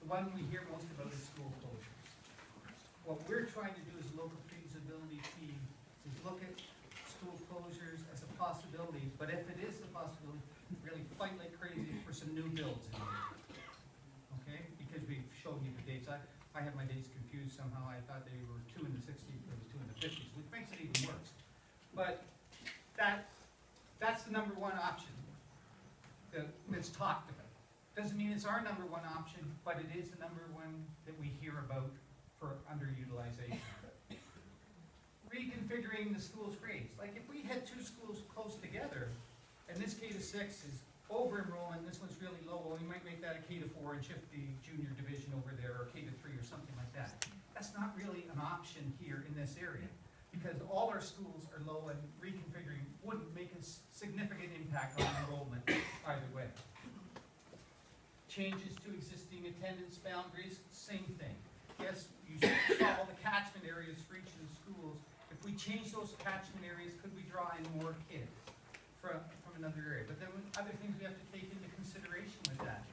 The one we hear most about is school closures. What we're trying to do as a local feasibility team is look at school closures as a possibility, but if it is a possibility, really fight like crazy for some new builds in there. Okay? Because we've shown you the dates. I have my dates confused somehow. I thought they were 2 in the 60s, but it was 2 in the 50s, which makes it even worse. But that's the number one option that's talked about. Doesn't mean it's our number one option, but it is the number one that we hear about for underutilization. Reconfiguring the school's grades. Like if we had 2 schools close together, and this K to 6 is over enrollment, this one's really low, well, we might make that a K to 4 and shift the junior division over there, or K to 3 or something like that. That's not really an option here in this area, because all our schools are low and reconfiguring wouldn't make a significant impact on enrollment either way. Changes to existing attendance boundaries, same thing. Yes, you saw all the catchment areas for each of the schools. If we change those catchment areas, could we draw in more kids from another area? But then other things we have to take into consideration with that.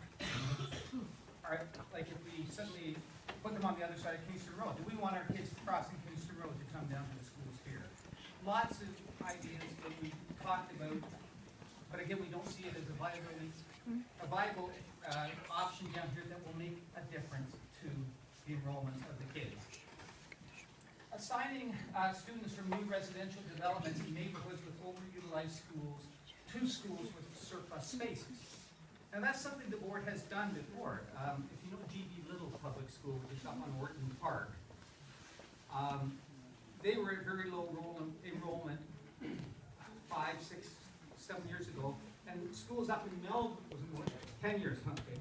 All right, like if we suddenly put them on the other side of Kingston Road, do we want our kids crossing Kingston Road to come down to the schools here? Lots of ideas that we talked about, but again, we don't see it as a viable option down here that will make a difference to the enrollment of the kids. Assigning students from new residential developments in neighborhoods with overutilized schools to schools with surplus spaces. And that's something the board has done before. If you know G.B. Little Public School, which is up on Orton Park, they were at very low enrollment 5, 6, 7 years ago. And schools up in Melbourne, 10 years, okay,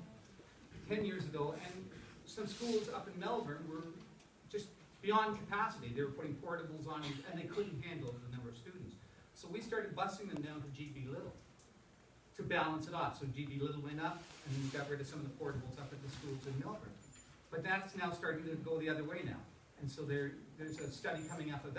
10 years ago, and some schools up in Melbourne were just beyond capacity. They were putting portables on, and they couldn't handle the number of students. So we started busing them down to G.B. Little to balance it off. So G.B. Little went up, and we got rid of some of the portables up at the schools in Melbourne. But that's now starting to go the other way now. And so there's a study coming up of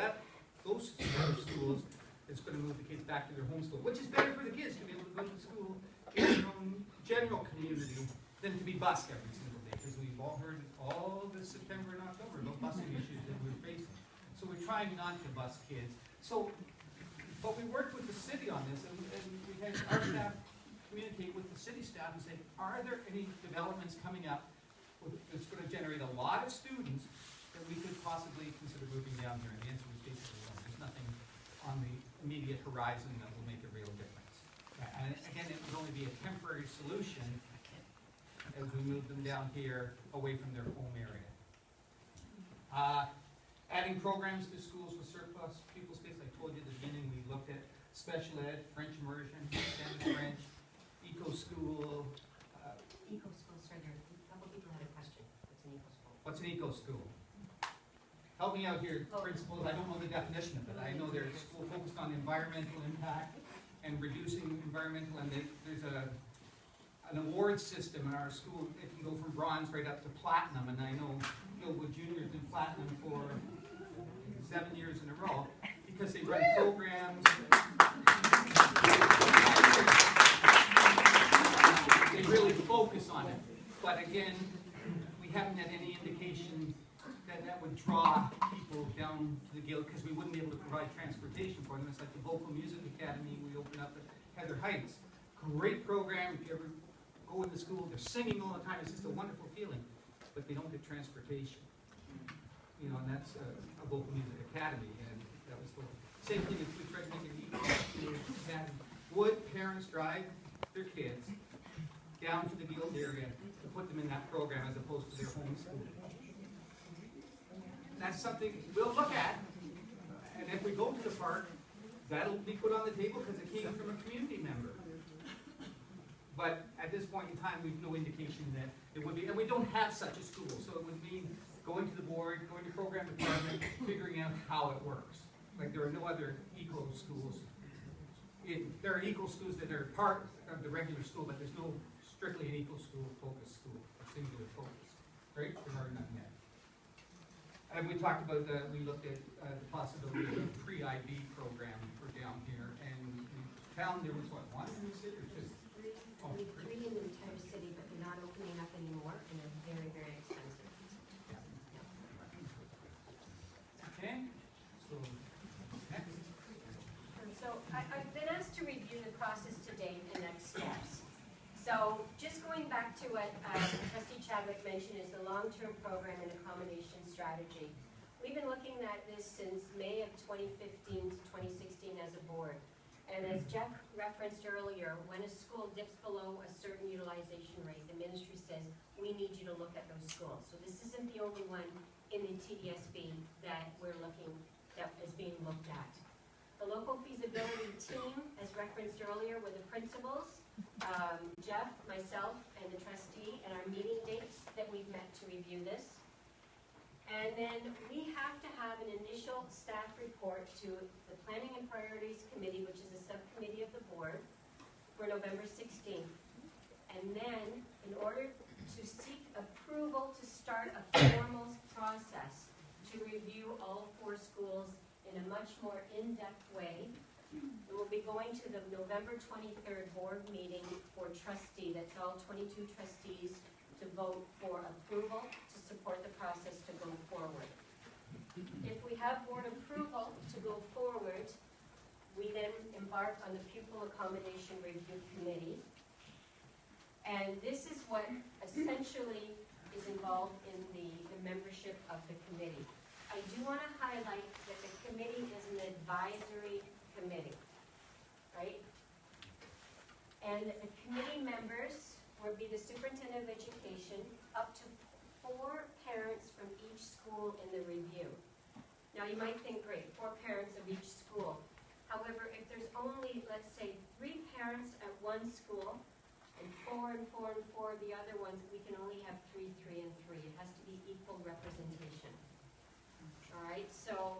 those schools that's going to move the kids back to their home school, which is better for the kids to be able to go to school in their own general community than to be bused every single day, because we've all heard all this September and October about busing issues that we're facing. So we're trying not to bus kids. So, but we worked with the city on this, and we had our staff communicate with the city staff and say, are there any developments coming up that's going to generate a lot of students that we could possibly consider moving down here? And the answer was basically no. There's nothing on the immediate horizon that will make a real difference. And again, it would only be a temporary solution as we move them down here away from their home area. Adding programs to schools with surplus pupil space. I told you at the beginning we looked at special ed, French immersion, Spanish French, eco school. Eco school, sorry, there a couple people had a question. What's What's an an eco school? eco school? Help me out here, principals. I don't know the definition of it. I know there's a school focused on environmental impact and reducing environmental, and there's an award system in our school. It can go from bronze right up to platinum, and I know Guildwood Junior has been platinum for 7 years in a row because they run programs. They really focus on it. But again, we haven't had any indication that would draw people down to the Guild, because we wouldn't be able to provide transportation for them. It's like the Vocal Music Academy we opened up at Heather Heights. Great program. If you ever go into school, they're singing all the time. It's just a wonderful feeling. But they don't get transportation. You know, and that's a Vocal Music Academy, and that was the same thing if we tried to make an eco academy. Would parents drive their kids down to the Guild area to put them in that program as opposed to their home school? That's something we'll look at, and if we go to the park, that'll be put on the table because it came from a community member. But at this point in time, we've no indication that it would be, and we don't have such a school, so it would mean going to the board, going to program department, figuring out how it works. Like there are no other eco schools. There are eco schools that are part of the regular school, but there's no strictly an eco school focused school, a singular focus. Right? There are none yet. And we talked about we looked at the possibility of a pre-IB program for down here, and we found there was what, one in the city or two? Three in the entire city, but they're not opening up anymore, and they're very, very just going back to what Trustee Chadwick mentioned is the long-term program and accommodation strategy. We've been looking at this since May of 2015 to 2016 as a board. And as Jeff referenced earlier, when a school dips below a certain utilization rate, the ministry says, we need you to look at those schools. So this isn't the only one in the TDSB that is being looked at. The local feasibility team, as referenced earlier, were the principals, Jeff, myself, and the trustee, and our meeting dates that we've met to review this. And then we have to have an initial staff report to the Planning and Priorities Committee, which is a subcommittee of the board, for November 16th. And then, in order to seek approval to start a formal process to review all 4 schools in a much more in-depth way, we will be going to the November 23rd board meeting for trustee. That's all 22 trustees to vote for approval to support the process to go forward. If we have board approval to go forward, we then embark on the Pupil Accommodation Review Committee. And this is what essentially is involved in the membership of the committee. I do want to highlight that the committee is an advisory committee, right? And the committee members will be the superintendent of education, up to 4 parents from each school in the review. Now you might think, great, 4 parents of each school. However, if there's only, let's say, 3 parents at one school, and 4 and 4 and 4 of the other ones, we can only have 3, 3, and 3. It has to be equal representation. All right, so,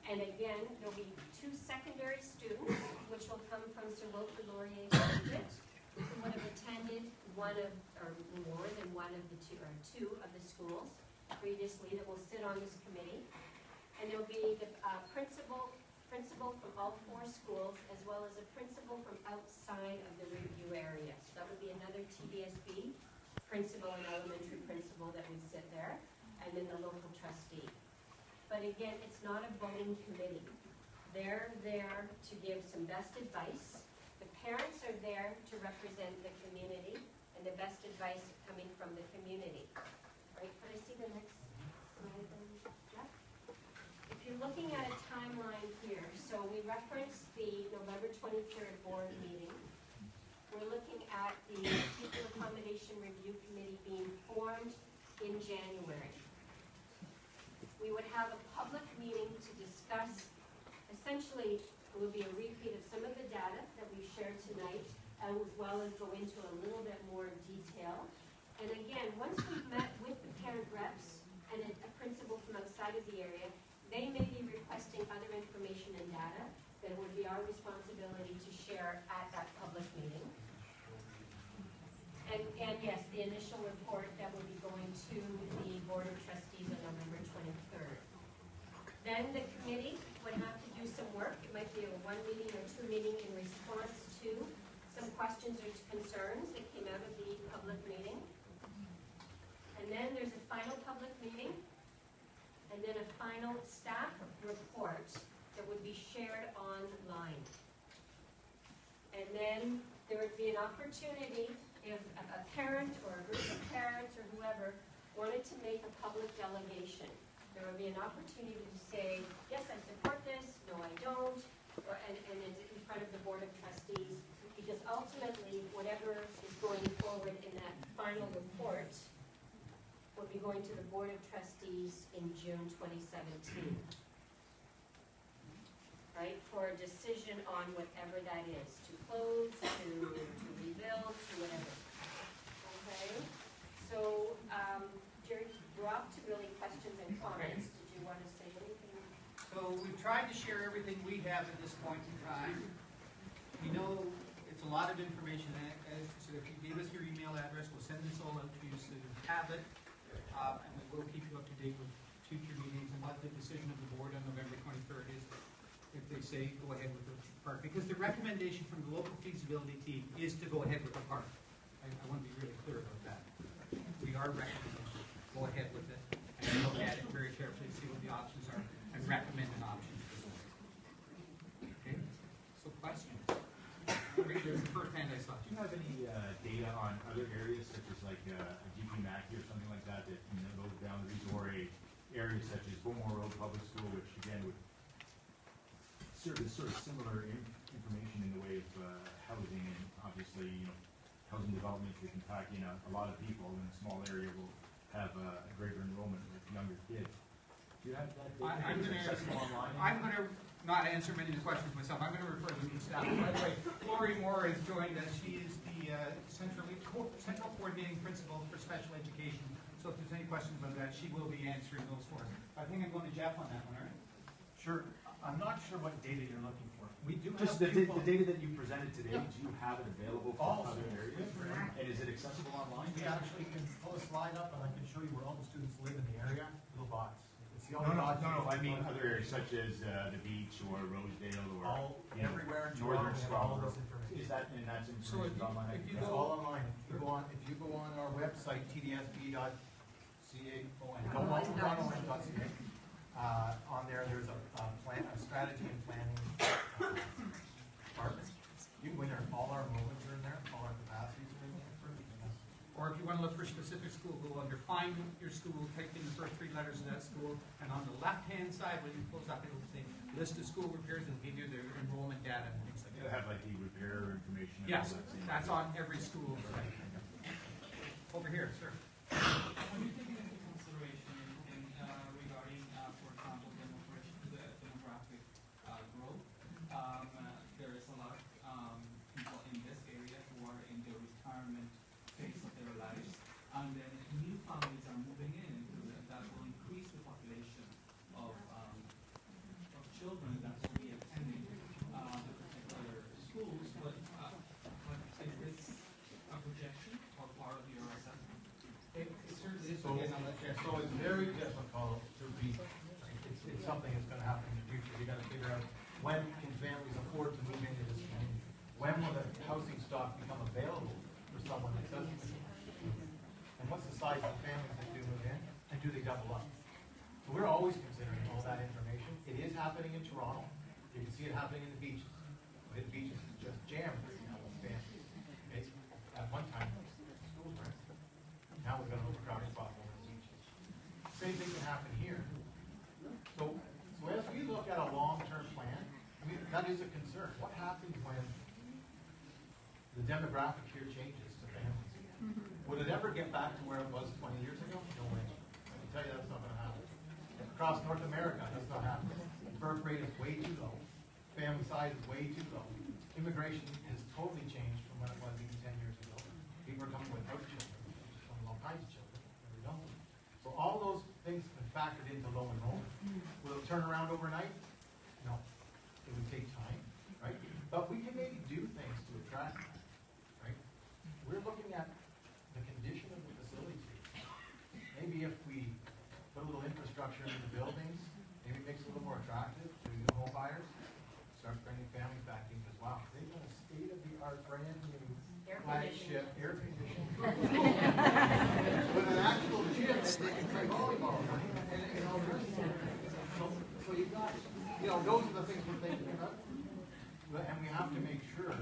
and again, there'll be 2 secondary students, which will come from Sir Wilfrid Laurier Graduate, who would have attended one of, or more than one of the 2 of the schools previously that will sit on this committee. And there'll be the principal from all 4 schools, as well as a principal from outside of the review area. So that would be another TDSB principal and elementary principal that would sit there, and then the local trustee. But again, it's not a voting committee. They're there to give some best advice. The parents are there to represent the community, and the best advice coming from the community. Right? Can I see the next slide then, Jeff? If you're looking at a timeline here, so we referenced the November 23rd board meeting. We're looking at the Pupil Accommodation Review Committee being formed in January. We would have a public meeting to discuss, essentially, it will be a repeat of some of the data that we've shared tonight, as well as go into a little bit more detail. And again, once we've met with the parent reps and a principal from outside of the area, they may be requesting other information and data that would be our responsibility to share at that public meeting. And yes, the initial report that will be going to the Board of Trustees on November 23rd. Then the committee would have to do some work. It might be a 1 meeting or 2 meeting in response to some questions or concerns that came out of the public meeting. And then there's a final public meeting, and then a final staff report that would be shared online. And then there would be an opportunity if a parent or a group of parents or whoever wanted to make a public delegation. There would be an opportunity to say, yes, I support this, no, I don't, and it's in front of the Board of Trustees, because ultimately, whatever is going forward in that final report will be going to the Board of Trustees in June 2017. Right, for a decision on whatever that is, to close, to rebuild, to whatever. Okay, so Jerry, we're off to really questions and comments. Did you want to say anything? So we've tried to share everything we have at this point in time. We know it's a lot of information. So if you give us your email address, we'll send this all out to you so you have it, and we will keep you up to date with future meetings and what the decision of the board on November 23rd is. If they say go ahead with the park, because the recommendation from the local feasibility team is to go ahead with the park. I want to be really clear about that. We are recommending go ahead with it and look at it very carefully, see what the options are, and recommend an option. Okay. So questions? There's the first hand I saw. you have any data on other areas such as like GP Mackey or something like that, that those boundaries, or a area such as Beaumont Road Public School, which again would serve as sort of similar information in the way of housing, and obviously, housing development that can pack in a lot of people in a small area will have a greater enrollment with younger kids. Do you have that data? I'm going to not answer many of the questions myself. I'm going to refer them to staff. By the way, Lori Moore has joined us. She is the central coordinating principal for special education. So if there's any questions about that, she will be answering those for us. I think I'm going to Jeff on that one, all right? Sure. I'm not sure what data you're looking for. We do Just have the data that you presented today, do you have it available for Oh, other areas? And is it accessible online? We actually can pull a slide up and I can show you where all the students live in the area. Little box. It's the No, only box. I mean other areas such as the beach or Rosedale or Everywhere in northern Toronto, we have all Scarborough. this information. Is that, and that's So information online? if you It's go, all online. If you go on our website, tdsb.ca, on there's a plan, a strategy and planning department. You can go in there, all our enrollments are in there, all our capacities are in there. or if you want to look for a specific school, go under find your school, type in the first 3 letters of that school, and on the left-hand side, when you close up, it'll say list of school repairs, and give you their enrollment data and things like It'll that. have like the repair information. And Yes, all that same that's on every school site. Over here, sir. When you take into consideration regarding, for example, demographic growth, there is a lot of people in this area who are in the retirement phase of their lives, and then new families are moving in that will increase the population of children that will be attending the particular schools. But is this a projection or part of your assessment? It certainly is. So, Again, I'll let Jeff. so it's very difficult to be, it's something that's gonna happen in the future. You gotta figure out when can families afford to move into this community? When will the housing stock become available for someone that doesn't move in? And what's the size of the families that do move in? And do they double up? So we're always considering all that information. It is happening in Toronto. You can see it happening in the beaches. The beaches is just jammed with families. Okay? At one time, schools were empty. Now we've got an overcrowded spot on the beaches. Same thing can happen here. So as we look at a long-term plan, that is a concern. What happens when the demographic here changes to families? Would it ever get back to where it was 20 years ago? No way. I can tell you that's not going to happen. Across North America, that's not happening. Birth rate is way too low. Family size is way too low. Immigration has totally changed from when it was even 10 years ago. People are coming without children, coming all kinds of children, and we don't. So all those things have been factored into low enrollment. Will it turn around overnight? No. It would take time, right? But we can maybe do things to attract that, right? We're looking at the condition of the facilities here. Maybe if we put a little infrastructure into the buildings, maybe it makes it a little more attractive to new home buyers, starts bringing families back in as well. They've got a state-of-the-art, brand new flagship air conditioning with an actual gym that they can play volleyball, right? And all the rest of it. So you've got, those are the things we're thinking about. And we have to make sure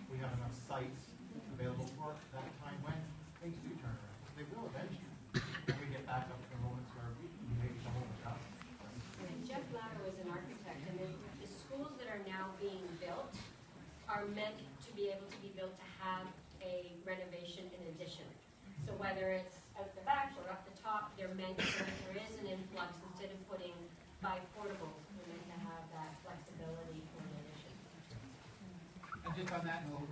we have enough sites available for that time when things do turn around. They will eventually. When we get back up to enrollments where we maybe some of them. Jeff Latter was an architect, and the schools that are now being built are meant to be able to be built to have a renovation in addition. So whether it's at the back or up the top, they're meant so that there is an influx instead of putting by portables. They're meant to have that flexibility for an addition. And just on that note,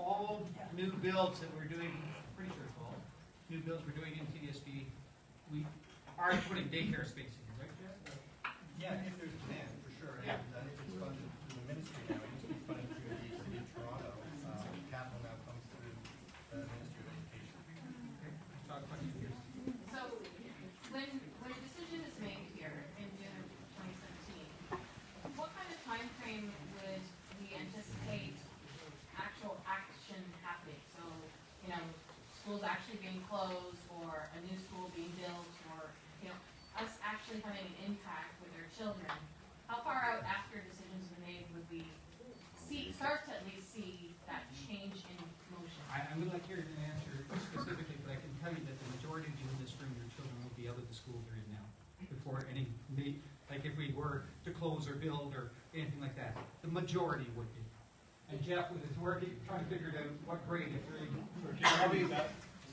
all new builds that we're doing, pretty sure it's all, new builds we're doing in TDSB, we are putting daycare space in, right, Jeff? Yeah, if there's demand, for sure. Yeah. And if it's funded through the ministry now, it used to be funded through the City of Toronto. Capital now comes through the Ministry of Education. Okay, talk about you here. So, when a decision is made here in June of 2017, what kind of time frame would we anticipate actual action happening? So, schools actually being closed, or a new school being built, or, us actually having an impact with their children. How far out after decisions are made would we start to at least see that change in motion? I'm gonna let Karen answer specifically, but I can tell you that the majority of you in this room, your children will be out of the school period now, before any, like if we were to close or build or anything like that, the majority would be. And Jeff, with his work, he's trying to figure it out what grade, if they're in,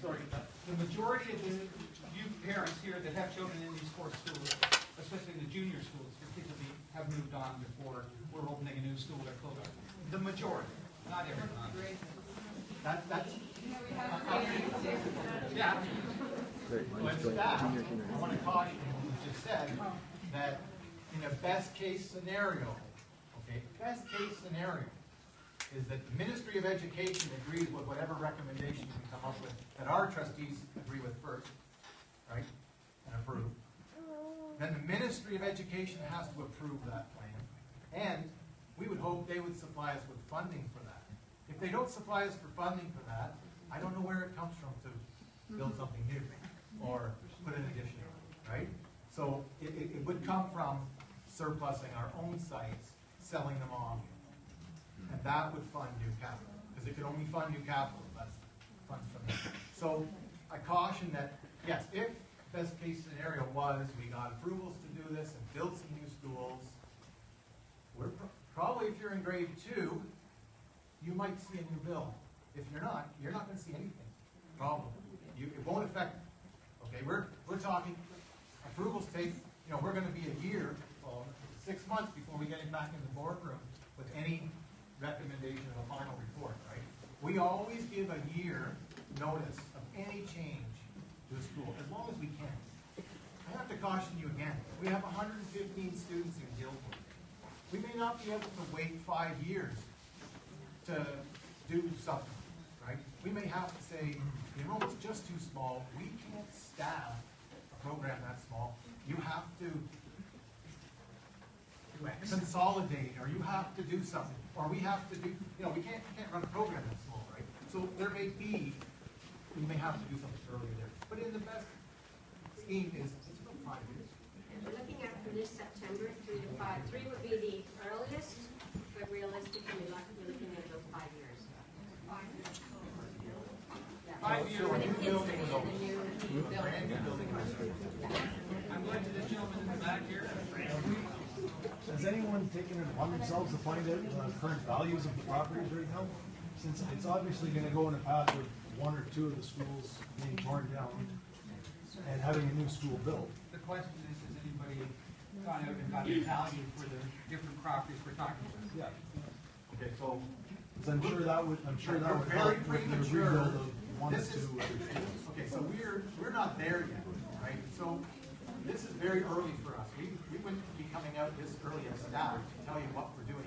the majority of you parents here that have children in these core schools, especially in the junior schools, your kids have moved on before we're opening a new school or closing. The majority, not everyone. That's, Yeah. when staff, I want to caution what you just said, that in a best case scenario, okay, best case scenario is that the Ministry of Education agrees with whatever recommendation we come up with, that our trustees agree with first, right, and approve. Then the Ministry of Education has to approve that plan, and we would hope they would supply us with funding for that. If they don't supply us for funding for that, I don't know where it comes from to build something new or put an addition on, right? So it would come from surplusing our own sites, selling them off, and that would fund new capital, because it can only fund new capital, that's funds from there. So I caution that, yes, if best case scenario was we got approvals to do this and build some new schools, we're probably, if you're in grade 2, you might see a new bill. If you're not going to see anything. Probably. It won't affect. Okay, we're talking approvals take. We're going to be a year, well, 6 months before we get it back in the boardroom with any recommendation of a final report. Right? We always give a year notice of any change to a school as long as we can. I have to caution you again. We have 115 students in Guildwood. We may not be able to wait 5 years to do something, right? We may have to say, the enrollment's just too small. We can't staff a program that small. You have to consolidate, or you have to do something, or we have to do. We can't run a program that small, right? So there may be, we may have to do something earlier there. But in the best scheme is it's about 5 years. And we're looking at from this September 3 to 5. 3 would be the earliest, but realistically, we're looking at about 5 years. 5 years. So a new building is over. The Brand new building. I'm going to the gentleman in the back here. Has anyone taken it upon themselves to find out the current values of the properties right now? Since it's obviously going to go in a path of 1 or 2 of the schools being torn down and having a new school built. The question is, has anybody gone out and got a value for the different properties we're talking about? Yeah. Okay, so I'm sure that would help very with the premature. rebuild of 1 or 2 This is- other schools. Okay, so we're not there yet, right? So this is very early for us. We wouldn't be coming out this early as staff to tell you what we're doing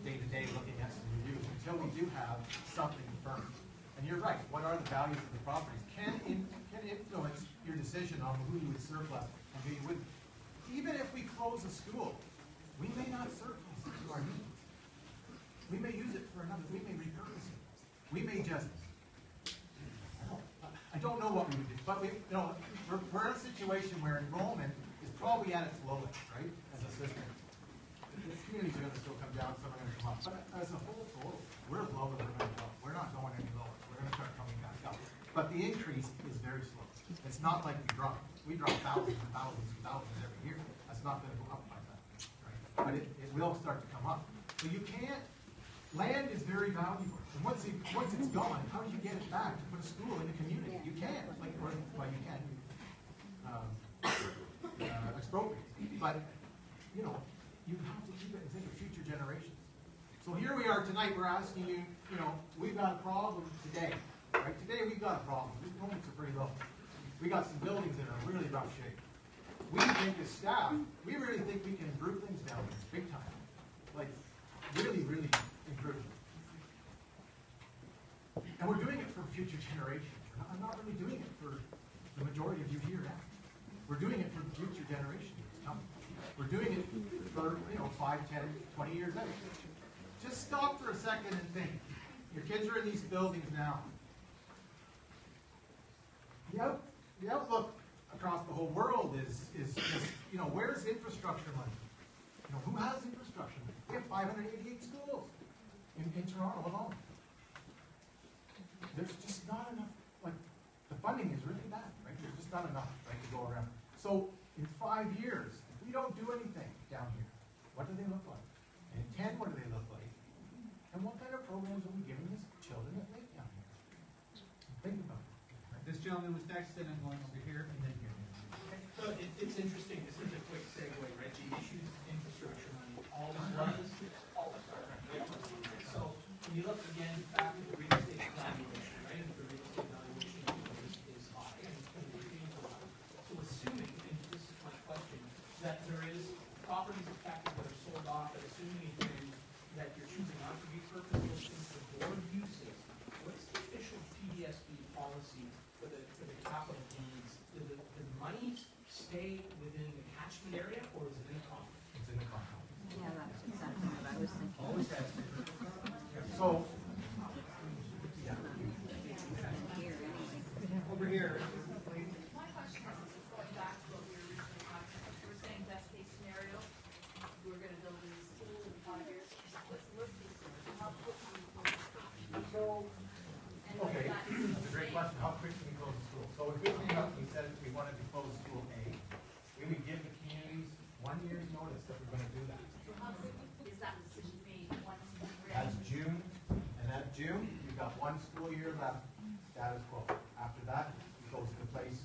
day to day, looking at some reviews until we do have something firm. And you're right. What are the values of the properties can influence your decision on who you would surplus and who you wouldn't. Even if we close a school, we may not surplus it to our needs. We may use it for another. We may repurpose it. We may just. I don't know what we would do, but we're in a situation where enrollment is probably at its lowest, right? As a system, the communities are going to still come down, some are going to come up, but as a whole total, we're lower than we're going to go. We're not going any lower. We're going to start coming back up, but the increase is very slow. It's not like we drop thousands and thousands and thousands every year. That's not going to go up like that, right? But it will start to come up. So you can't. Land is very valuable, and once it's gone, how do you get it back to put a school in the community? You can't, you can expropriate, but you have to keep it and think of future generations. So here we are tonight. We're asking you, we've got a problem today, right? Today we've got a problem. These enrollments are pretty low. We got some buildings that are in really rough shape. We think as staff, we really think we can improve things down here, big time, like really, really. Improve. And we're doing it for future generations. I'm not really doing it for the majority of you here now. We're doing it for the future generations that's coming. We're doing it for 5, 10, 20 years out. Just stop for a second and think. Your kids are in these buildings now. The outlook across the whole world is where's infrastructure money? Who has infrastructure money? We have 588 schools. In Toronto alone. there's just not enough, like, the funding is really bad, right? There's just not enough, right, to go around. So in 5 years, if we don't do anything down here, what do they look like? And in 10, what do they look like? And what kind of programs are we giving these children at Lake down here? Think about it. Right? This gentleman was next, then I'm going over here, and then here. So it's interesting, this is a quick segue, right? The issues infrastructure money always was, always are, right? So when you look again back at the real estate valuation, right? And the real estate valuation is high and it's going to continue to high. So assuming, and this is my question, that there is properties affected that are sold off, and assuming again that you're choosing not to be purpose-built into the board uses, what's the official PDSB policy for the capital gains? Do the monies stay within the catchment area, or is it in a common? It's in the compound. Yeah, that's exactly what I was thinking. Always has been. So, yeah. Here, anyway. Over here. My question is going back to what we were originally talking about. We were saying best case scenario, we're gonna build a new school in 5 years. What's the worst case scenario? How quickly we close the school? And Okay, that- that's a great question. How quick can we close the school? So if we said we wanted to close school A, we would give the communities 1 year's notice that we're gonna do that. So how quickly is that decision made once we That's June, and at June, we've got 1 school year left, status quo. After that, it goes into place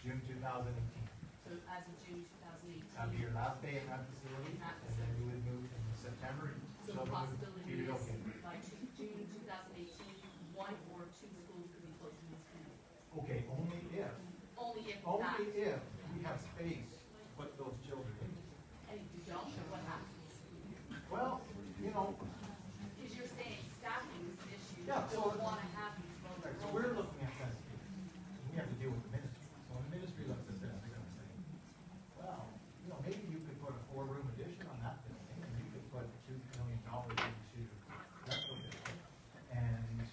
June 2018. So as of June 2018. That'd be your last day in that facility, and then you would move in September. So the it would possibility be is relocated. by June 2018, 1 or 2 schools could be closed in this community. Okay, only if Only if that, Only if we have space to put those children in. and if you don't, then what happens? Well, you know, Because you're saying staffing is an issue, you Yeah, so- don't want to have these low so we're looking at that. We have to deal with the ministry. So when the ministry looks at this, they're gonna say, well, you know, maybe you could put a 4-room addition on that building, and you could put $2 million into that building. And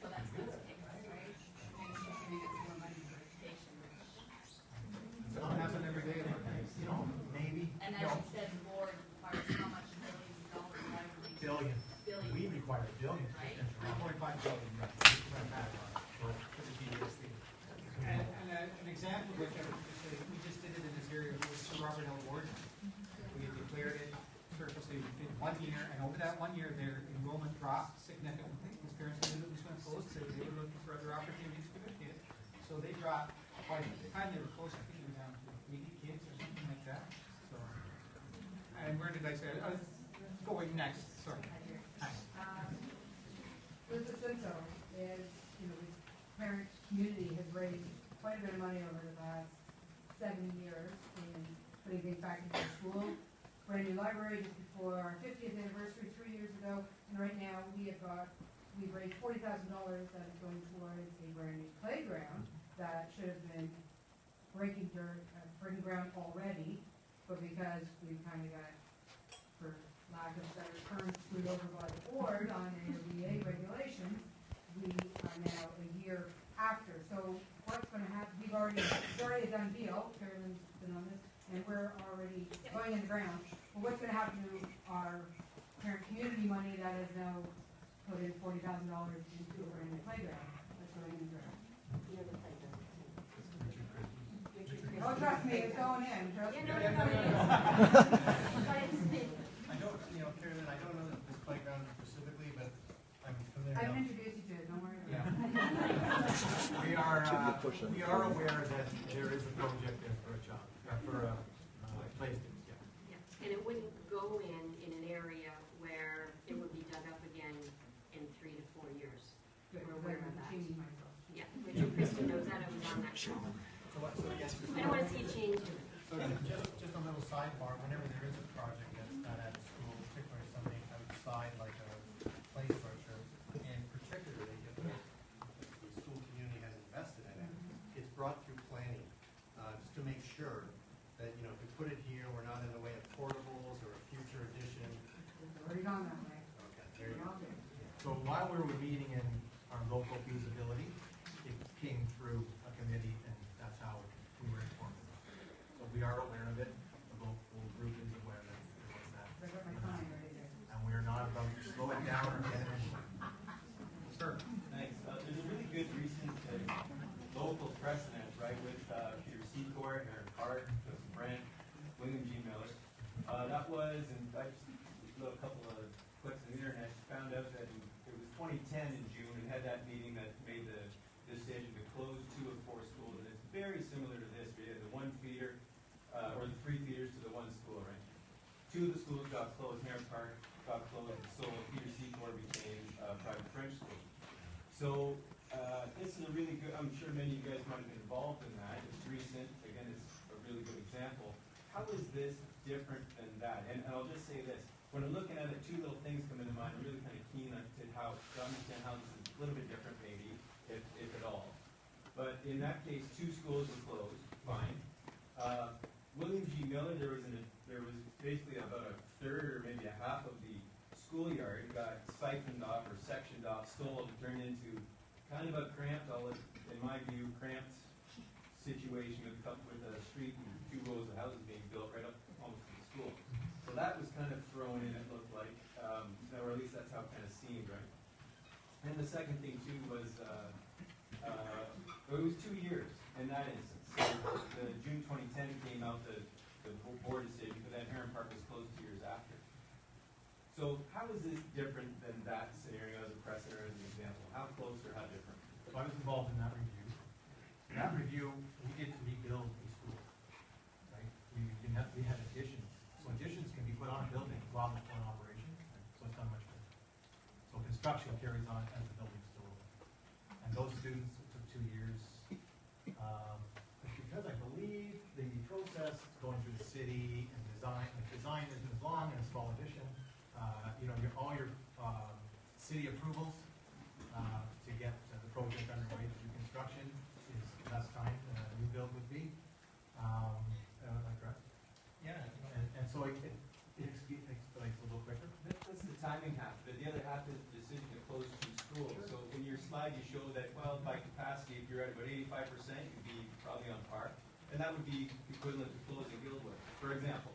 So that's the case, right? And so you get more money for education, which, it doesn't happen every day, you know, maybe, and you as know, you said, the board requires how much millions of dollars, why would we? billion. Billion. We require billions. Right. 3.5 billion. For the PDSD. An example of which I would just say, we just did it in this area with Sir Robert L. Gordon. We had declared it surfacely in 1 year, and over that 1 year, their enrollment dropped significantly. His parents knew that it was going to close, so they were looking for other opportunities for their kids. So they dropped quite a bit. By the time they were close, I think they were down to 80 kids or something like that. So, and where did I say? I was going next, sorry. Hi. With the CINSO is, you know, the parent community has raised quite a bit of money over the last 7 years in putting things back into the school. Brand new library just before our 50th anniversary 3 years ago, and right now we've raised $40,000 that is going towards a brand new playground that should have been breaking ground already, but because we kind of got, for lack of better terms, screwed over by the board on AOBA regulations, we are now a year after. So what's going to happen, it's already a done deal, Carolyn's been on this, and we're already going in the ground. But what's going to happen to our parent community money that is now put in $40,000 into a brand new playground that's going in the ground? You know, the playground. Oh, trust me, it's going in, trust me. Yeah, no. But it's, I don't, you know, Carolyn, I don't know this playground specifically, but I'm familiar. I can introduce you to it, don't worry about it. We are aware that there is a project there for a child, for a play space, yeah. yeah, and it wouldn't go in an area where it would be dug up again in 3 to 4 years. Good, We're because aware of I'm that. changing myself. Yeah, Richard Christie knows that, I was on that show. I don't want to see a change to it. So just a little sidebar, whenever there is a project that's not at a school, particularly something outside like a play structure, and particularly if the school community has invested in it, it's brought through planning, just to make sure that, you know, if we put it here, we're not in the way of portables or a future addition. It's already gone that way. Okay, there you go. So while we were meeting in our local feasibility, it came through a committee, and that's how we were informed about it. So we are aware of it, the local group is aware that there was that. I got my sign ready there. And we are not about to slow it down or get it. Sir. Thanks. There's a two of the schools got closed, Heron Park got closed, so Peter Secord became a private French school. So, this is a really good, I'm sure many of you guys might have been involved in that. It's recent, again, it's a really good example. How is this different than that? And I'll just say this, when I'm looking at it, two little things come into mind. I'm really kind of keen to understand how this is a little bit different maybe, if at all. But in that case, two schools were closed, fine. William G. Miller, there was basically about a third or maybe a half of the schoolyard got siphoned off or sectioned off, sold, turned into kind of a cramped, in my view, cramped situation with a street and two rows of houses being built right up almost to the school. So that was kind of thrown in, it looked like, or at least that's how it kind of seemed, right? And the second thing too was, it was 2 years in that instance. So the June 2010 came out, the board decision, but then Heron Park was closed 2 years after. So how is this different than that scenario as a precedent or as an example? How close or how different? So I was involved in that review. In that review, we did rebuild the school, right? We had additions. So additions can be put on a building while it's in operation, so it's not much better. So construction carries on as the building's still open. And those students, it took 2 years. Because I believe the process going through the city and design isn't as long in a small addition. All your city approvals to get the project underway to do construction is less time than a new build would be. Am I correct? Yeah. And so it expedites a little quicker. That's the timing half, but the other half is the decision to close two schools. Sure. So in your slide, you show that, well, by capacity, if you're at about 85%, you'd be probably on par. And that would be equivalent to closing Guildwood, for example.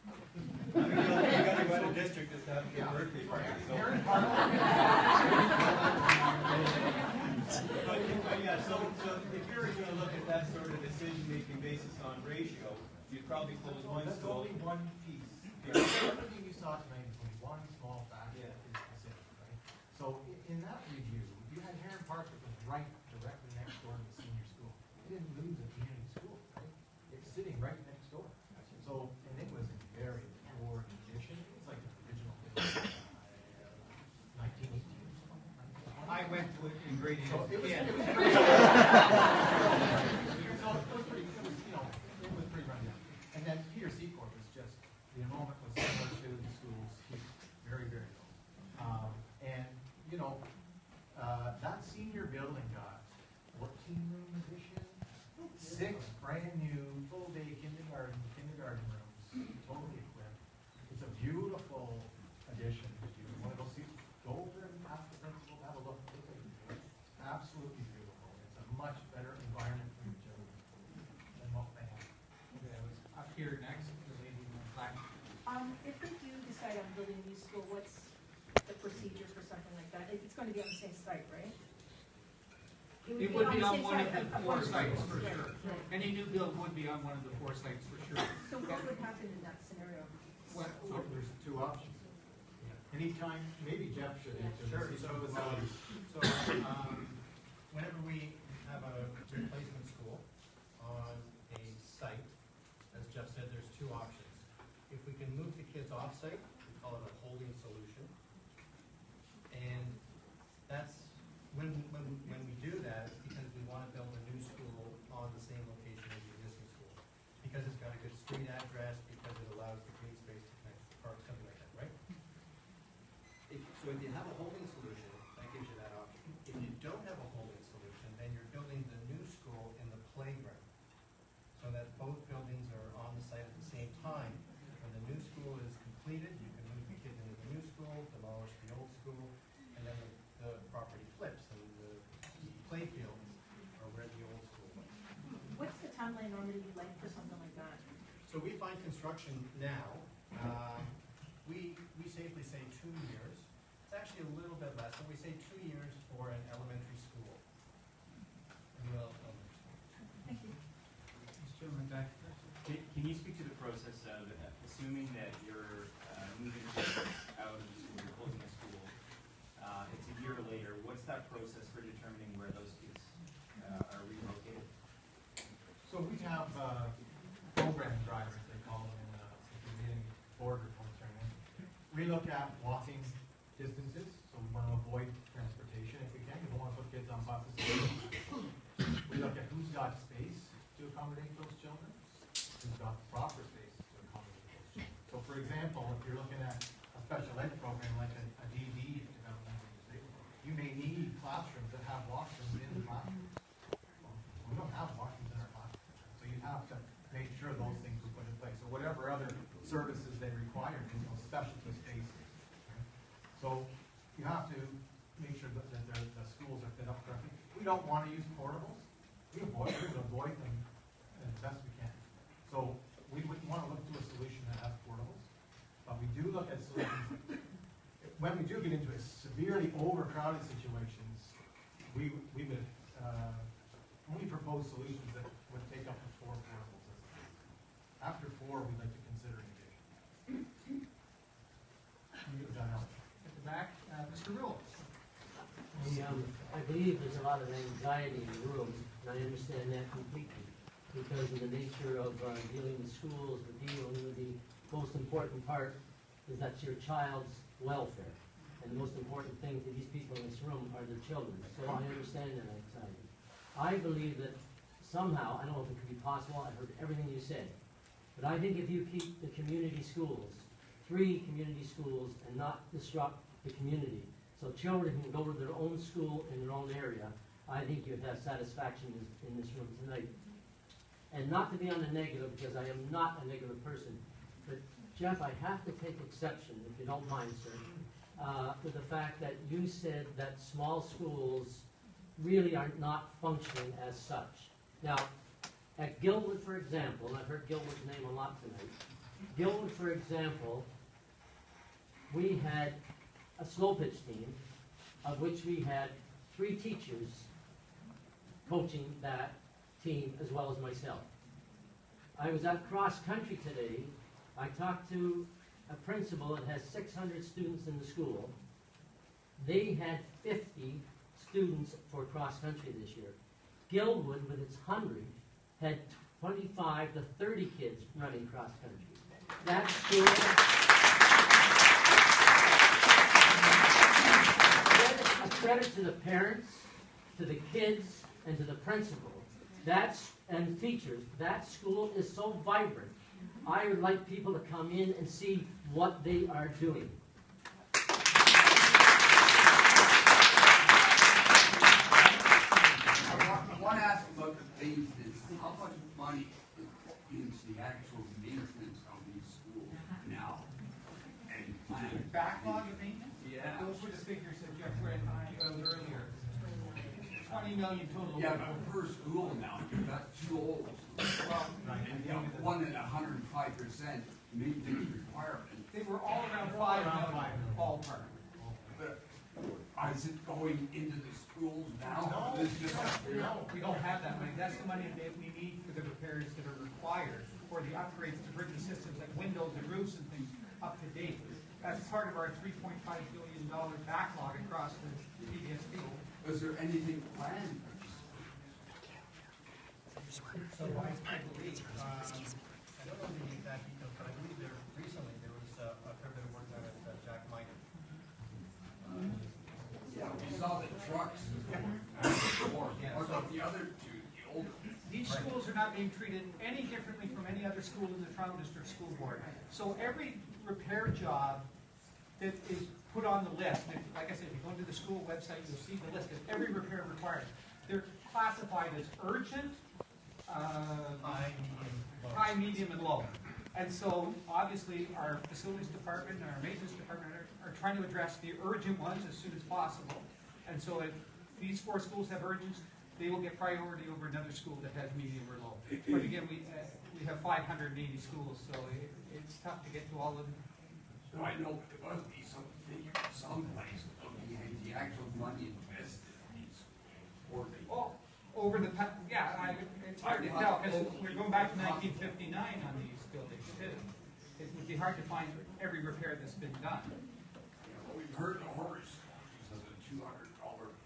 I mean, you got to go out of district just to have a good birthday party. So. So if you're going to look at that sort of decision-making basis on ratio, you'd probably close one That's school. only one piece. Everything you saw tonight is only one small factor is specific, right? So in that review, you had Heron Park that was directly next door to the senior school. It didn't lose a community school, right? It's sitting right next door. So, and it was a very poor condition. It's like the original 1918 or something. I went to it in grade 8. So it was, Yeah. it was pretty run down. And then Peter Secord was just, the enrollment was similar to the schools, very, very low. That senior building got 14-room addition, 6 brand new full-day kindergarten rooms, totally equipped. It's a beautiful addition. If you want to go over and ask the principal to have a look. It's absolutely beautiful. It's a much better environment for your children than what they have. Okay, I was up here next, the lady in the black. If they do decide on building a new school, what's the procedure for something like that? It's going to be on the same site, right? It would be on the same one of site the 4 sites, for Right, sure. right. Any new build would be on one of the 4 sites, for sure. So what would happen in that scenario? What, So there's 2 options. Anytime, maybe Jeff should answer Sure, this. Whenever we have a replacement school on a site, as Jeff said, there's 2 options. If we can move the kids off-site, we call it a holding solution. And that's, when we do that, it's because we want to build a new school on the same location as the existing school. Because it's got a good street address, because it allows the green space to connect to the park, something like that, right? So if you have a holding solution, that gives you that option. If you don't have a holding solution, then you're building the new school in the playground, so that both buildings are on the site at the same time. When the new school is completed, you can move the kids into the new school, demolish the old school, and then the property flips, and the play fields are where the old school was. What's the timeline normally like for something like that? So we find construction now, we safely say 2 years. It's actually a little bit less, but we say 2 years for an elementary school. Thank you. This gentleman back there. Can you speak to the process of assuming that you're moving kids out of the school, you're closing a school, it's a year later, what's that process for determining where those kids are relocated? So we have program drivers, they call them, in the We look at walking distances, so we want to avoid transportation if we can. We don't want to put kids on buses. We look at who's got space to accommodate those children, who's got the proper space to accommodate those children. So for example, if you're looking at a special ed program like a DD developmental disabled, you may need classrooms that have washrooms in the classrooms. Well, we don't have washrooms in our classrooms, so you have to make sure those things are put in place, or whatever other services they require, specialty spaces. Right? So you have to make sure that the schools are fit up correctly. We don't want to use portables. We avoid them as best we can. So we wouldn't want to look to a solution that has portables, but we do look at solutions. When we do get into severely overcrowded situations, we would only propose solutions that would take up to 4 portables. After 4, we'd like to consider engaging. At the back, Mr. Rule. I believe there's a lot of anxiety in the room, and I understand that completely, because of the nature of dealing with schools, the most important part is that's your child's welfare. And the most important thing to these people in this room are the children. So I understand that anxiety. I believe that somehow, I don't know if it could be possible, I heard everything you said, but I think if you keep the community schools, 3 community schools, and not disrupt the community, so children can go to their own school in their own area, I think you'd have satisfaction in this room tonight. And not to be on the negative, because I am not a negative person, but Jeff, I have to take exception, if you don't mind, sir, with the fact that you said that small schools really are not functioning as such. Now, at Guildwood, for example, and I've heard Guildwood's name a lot tonight, Guildwood, for example, we had a slow pitch team, of which we had 3 teachers coaching that team as well as myself. I was at cross country today. I talked to a principal that has 600 students in the school. They had 50 students for cross country this year. Guildwood, with its 100, had 25 to 30 kids running cross country. That school, a credit to the parents, to the kids, and to the principal. And teachers. That school is so vibrant. I would like people to come in and see what they are doing. I want to ask about the maintenance. How much money is the actual maintenance of these schools now? And Backlog of maintenance? Yeah. Those were the figures that Jeff read earlier. 20 million total. Yeah, but per school now, you've got 2 old schools. And you have one at 105% maintenance requirement. They were all around 5 million ballpark. But is it going into the schools now? No, we don't have that money. That's the money that we need for the repairs that are required, for the upgrades to bring the systems like windows and roofs and things up to date. That's part of our $3.5 billion backlog across the PDSP. Is there anything planned? So I believe, I don't know the exact details, but I believe recently there was a fair bit of work done at Jack Minor. Yeah, we saw the trucks. What about the other 2, the older? These schools are not being treated any differently from any other school in the Toronto District School Board. So every repair job that is put on the list, and like I said, if you go to the school website, you'll see the list of every repair required. They're classified as urgent, high, medium, and low. And so, obviously, our facilities department and our maintenance department are trying to address the urgent ones as soon as possible. And so if these 4 schools have urgents, they will get priority over another school that has medium or low. But again, we have 580 schools, so it's tough to get to all of them. No, I know, but there must be some place the actual money invested in these schools. Oh, over the past, yeah, it's hard to tell, because we're going back to 1959 on these buildings, too. It would be hard to find every repair that's been done. Yeah, well, we've heard the horror stories of the $200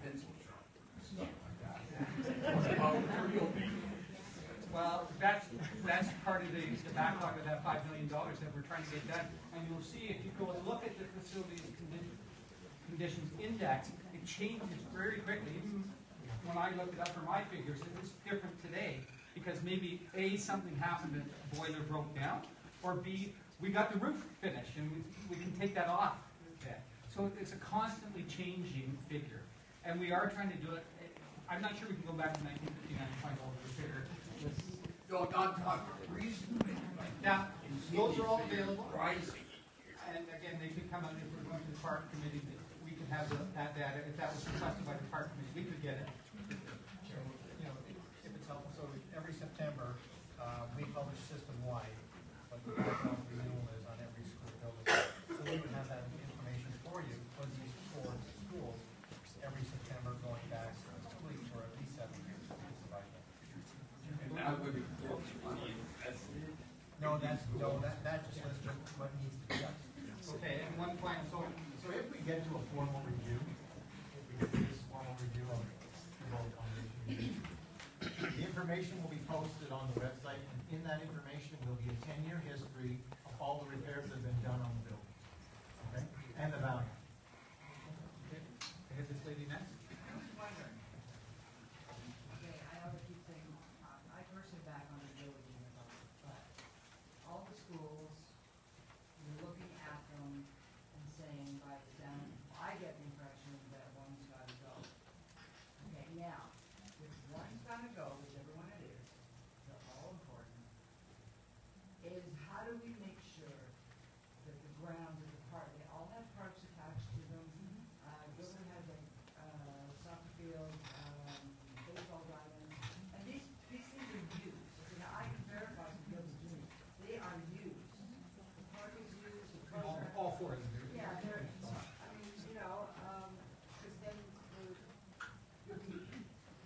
pencil sharpener and stuff like that. What about the real maintenance? Well, that's part of the backlog of that $5 million that we're trying to get done. And you'll see, if you go and look at the facilities conditions index, it changes very quickly. Even when I looked it up for my figures, it was different today because maybe A, something happened and the boiler broke down, or B, we got the roof finished and we can take that off then. So it's a constantly changing figure. And we are trying to do it. I'm not sure we can go back to 1959 and find all the figure. No, not talking reasonably. Now, those are all available. Pricing. And again, they could come out if we're going to the park committee. We could have that data. If that was requested by the park committee, we could get it. So, you know, if it's helpful, so every September, we publish system-wide what the background renewal is on every school building. So we would have that information for you for these four schools every September going back probably for at least 7 years. And that would include money invested. No, that just lists what needs to be done. Okay, and one final, So if we get to a formal review, if we get to this formal review of the road foundation, the information will be posted on the website, and in that information will be a 10-year history of all the repairs that have been done on the building. Okay? And the value. okay, I hit this lady next. Okay, I know we keep saying, I personally back on the building, but all the schools, you're looking at them and saying by the sound, I get the impression that one's gotta go. Okay, now, if one's gotta go, whichever one it is, they're all important, is how do we make sure that the grounds of the park, they all have parks attached to them. Guildwood has a soccer field, baseball diamond, and these things are used. Okay, now I can verify from Guildwood Junior, they are used. The park is used, the program. All four of them. Yeah, they're, I mean, you know, because then you'll be,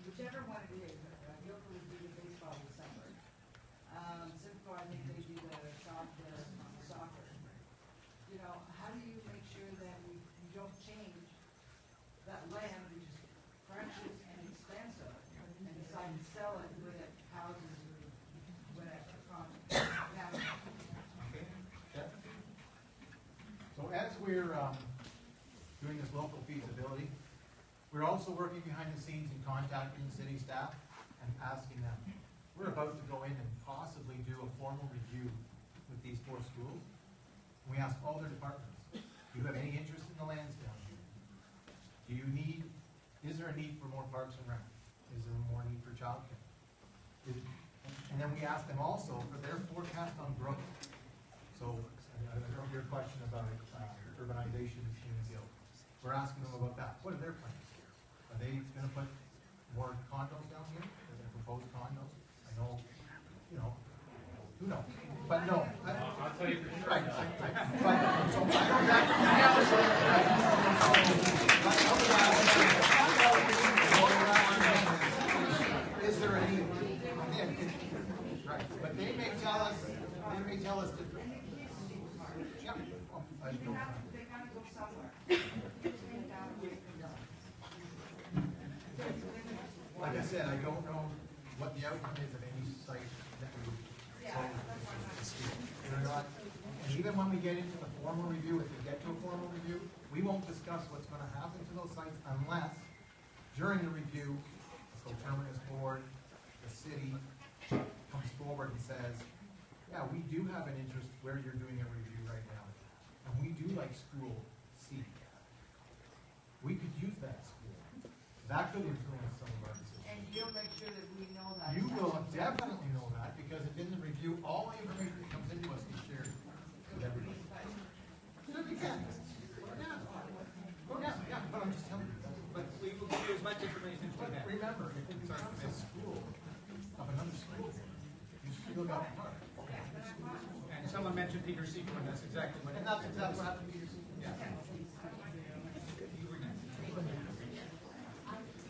whichever one it is, Guildwood would do the baseball this summer. Simcoe, I think they do the soccer. You know, how do you make sure that we don't change that land, which is precious and expensive, and decide to sell it with it houses or whatever, Okay. Jeff? So as we're doing this local feasibility, we're also working behind the scenes and contacting city staff and asking them. We're about to go in and possibly do a formal review with these four schools. We ask all their departments, do you have any interest in the lands down here? Is there a need for more parks and rec? Is there more need for childcare? And then we ask them also for their forecast on growth. So, your question about urbanization in Guild. We're asking them about that. What are their plans? Are they gonna put more condos down here? Are they gonna propose condos? I know, you know, who knows? But no. I'll tell you for sure. Right. But, so I know that. Is there a need? Right, but they may tell us that. Yeah. I don't know. they gotta go somewhere. Like I said, I don't know what the outcome is of any site that we We're not, and even when we get into the formal review, if we get to a formal review, we won't discuss what's gonna happen to those sites unless, during the review, the coterminous board, the city, comes forward and says, yeah, we do have an interest where you're doing a review right now. And we do like school C. We could use that school. That could influence some of our decisions. And you'll make sure that we know that. You will definitely know that, because if in the review, all the information that comes into us is shared with everybody. Sure we can. Yeah, but I'm just telling you. But we will give you as much information as we But can. remember, if it becomes a school of another school, you still got a park. And someone mentioned Peter Seacourt, and that's exactly what. And that's exactly what happened to Peter Seacourt. Yeah. You were next.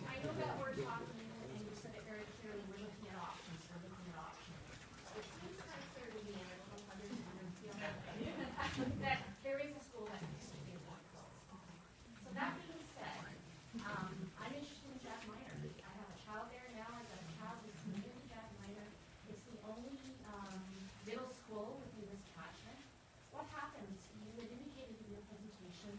I know that we're talking, and you said it very clearly, we're looking at options. It seems kind of clear to me, and I don't know if others feel that there is a school that needs to be closed. So that being said, I'm interested in Jack Minor. I have a child there now, I've got a child who's moving to Jack Minor. It's the only middle school within this catchment. What happens, you had indicated in your presentation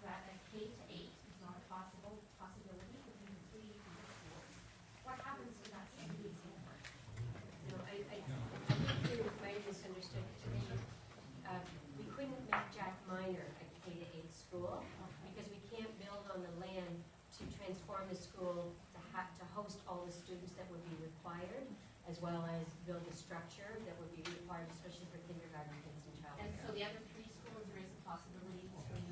as well as build a structure that would be required, especially for kindergarten kids and childcare. And so the other preschools, there is a possibility to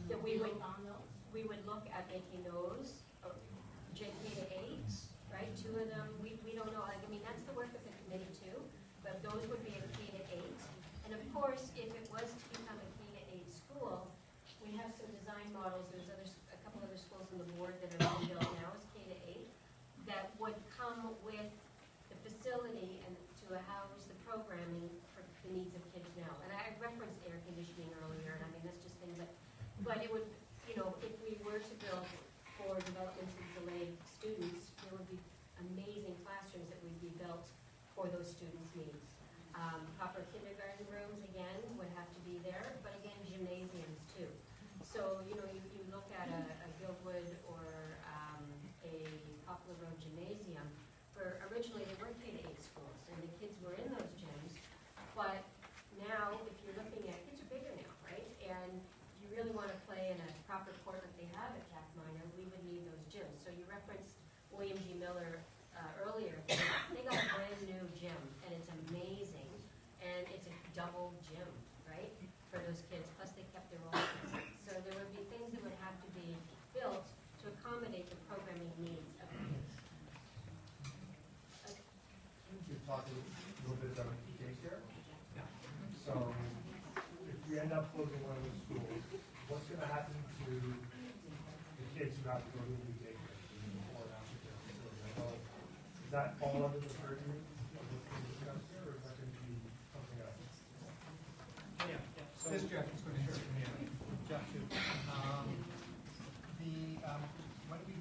That we would- build on those? We would look at making those JK to 8, right? 2 of them, we don't know, like, I mean, that's the work of the committee too, but those would be a K to 8. And of course, if it was to become a K to 8 school, we have some design models, there's a couple other schools on the board that are being built now as K to 8, that would come with the facility and to house the programming for the needs of kids now. And I referenced air conditioning earlier, and I mean, that's just things that, but it would, you know, if we were to build for developmentally delayed students, there would be amazing classrooms that would be built for those students' needs. Proper kindergarten rooms, again, would have to be there, but again, gymnasiums too. So, you know, you look at a Guildwood or a Poplar Road gymnasium, where originally they were K to 8 schools, and the kids were in those gyms, but now, if you're looking at, kids are bigger now, right? And you really want to play in a proper court like they have at Jack Minor, we would need those gyms. So you referenced William G. Miller earlier. They got a brand new gym, and it's amazing, and it's a double gym, right, for those kids. Plus, they kept their own. So there would be things that would have to be built to accommodate the programming needs of the kids. You talked a little bit about daycare. So, if we end up closing one of the schools, what's going to happen to the kids who have to go to a new daycare or an after care facility? Well, does that fall under the purview of what's being discussed here, or is that going to be something else? So this Jeff is going to answer me. Jeff too. When we,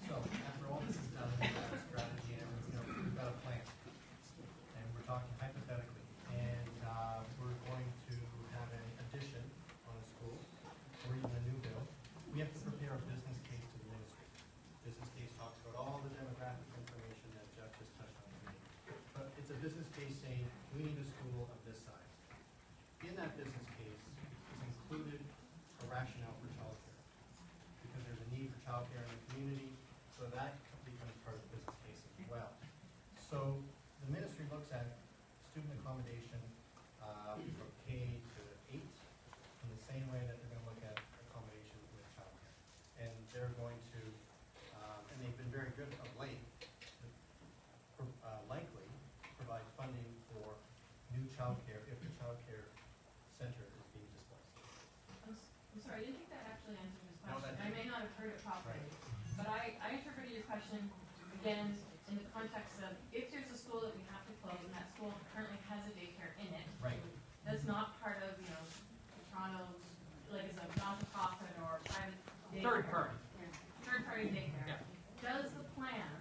so after all this is done, we have a strategy and, you know, we've got a plan. And we're talking hypothetically. And we're going to have an addition on a school or even a new build. We have to prepare a business case to the ministry. Business case talks about all the demographic information that Jeff just touched on today. But it's a business case saying, we need a school of this size. In that business case is included a rationale for childcare, because there's a need for childcare in the community, so that becomes part of the business case as well. So the ministry looks at student accommodation from K to 8 in the same way that they're going to look at accommodation with childcare. And they're going to, and they've been very good of late, likely provide funding for new childcare if the childcare center is being displaced. I'm sorry, I didn't think that actually answered his No, question. that I may not have heard it properly. But I interpreted your question, again, in the context of, if there's a school that we have to close, and that school currently has a daycare in it. Right. That's not part of, you know, Toronto's, like, it's a non-for-profit or private daycare. Third-party daycare. Yeah. Does the plan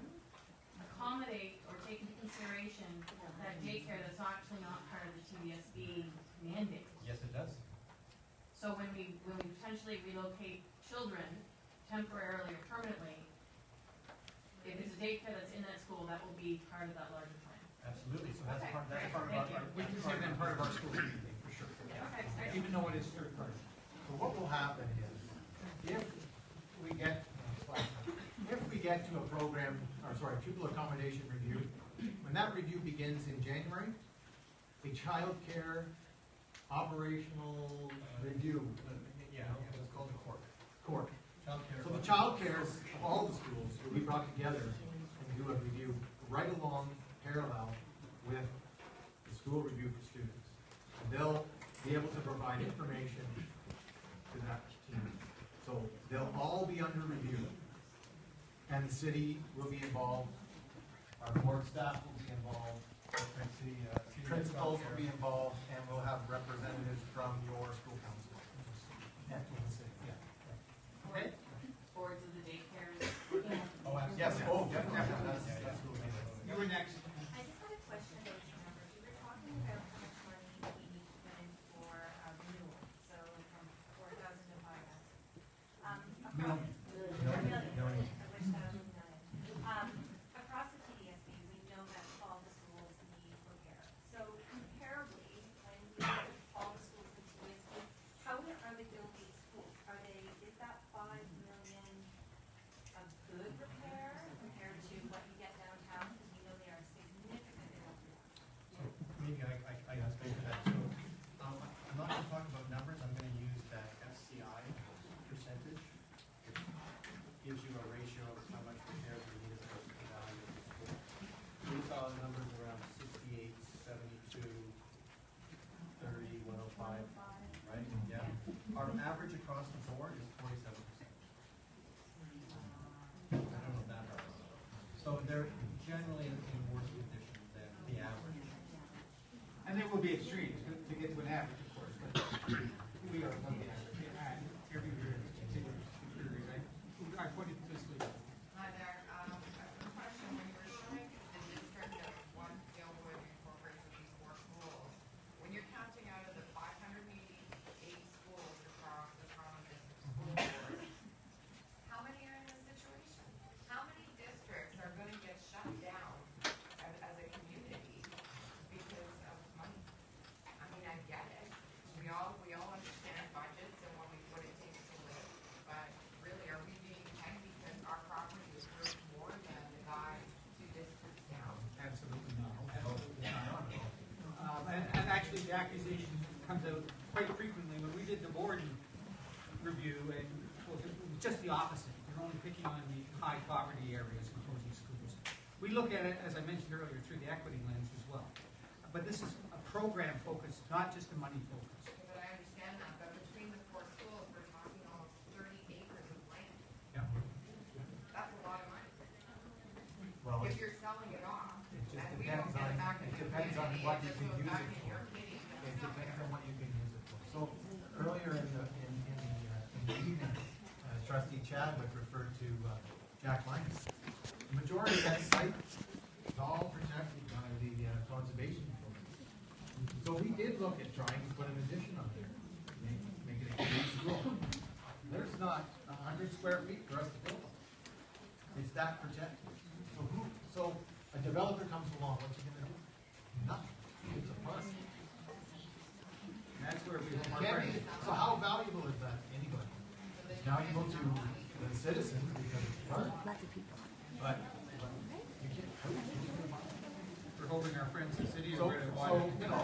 accommodate or take into consideration that daycare that's actually not part of the TDSB mandate? Yes, it does. So when we potentially relocate children temporarily or permanently, if it's a daycare that's in that school, that will be part of that larger plan. Absolutely, so that's Okay, part great. of Thank our. you. We consider them part of our school community, for sure. Okay, great. Even though it is third party. So what will happen is, if we get to a program, or sorry, pupil accommodation review, when that review begins in January, a child care operational review, it's called a court. So the child cares of all the schools will be brought together and do a review right along, parallel with the school review for students. And they'll be able to provide information to that team. So they'll all be under review. And the city will be involved, our board staff will be involved, principals will be involved, and we'll have representatives from your school council. And from the city, yeah. Okay? Boards of the daycares. Oh, absolutely. Yes, oh, definitely. Absolutely. You were next. I just had a question about your numbers. You were talking about how much money we need to put in for renewal, so from 4,000 to 5,000. Million. I wish that was million. Across the TDSB, we know that all the schools need repair. So comparably, when we look at all the schools in TDSB, generally in worse condition than the average. And there will be extremes to get to an average, of course, but we are above the average. And every year it's continuing to deteriorate. I pointed to this lead. Hi there, a question, when you were showing the district of one Guildwood incorporates with these 4 schools, when you're counting out of the 588 schools across the Toronto District School Board, how many are in this situation? How many districts are gonna get shut down as a community because of money? I mean, I get it, we all understand budgets and what it takes to live, but really, are we being pegged because our property is worth more than the guy 2 districts down? Absolutely not. And actually, the accusation comes out quite frequently. When we did the board review, and well, it was just the opposite. You're only picking on the high poverty areas in closing schools. We look at it, as I mentioned earlier, through the equity lens as well. But this is a program focus, not just a money focus. But I understand that, but between the 4 schools, we're talking almost 30 acres of land. Yeah. That's a lot of money. Well, If you're selling it off, it just and we don't depends get on, it back in it the depends on community, what it you just can goes use back it in for. your kitty. It depends on what you can use it for. So earlier in the evening, trustee Chadwick referred to Jack Lang. The majority of that site is all protected by the conservation program. So we did look at trying to put an addition on there, make it a community school. There's not 100 square feet for us to build on. It's that protected. So a developer comes along, what's he gonna do? Nothing. It's a plus. That's where we So how valuable is that to anybody? Now you go to the citizens because it's fun. But you can't. We're hoping our friends in the city So, are going to watch. you know,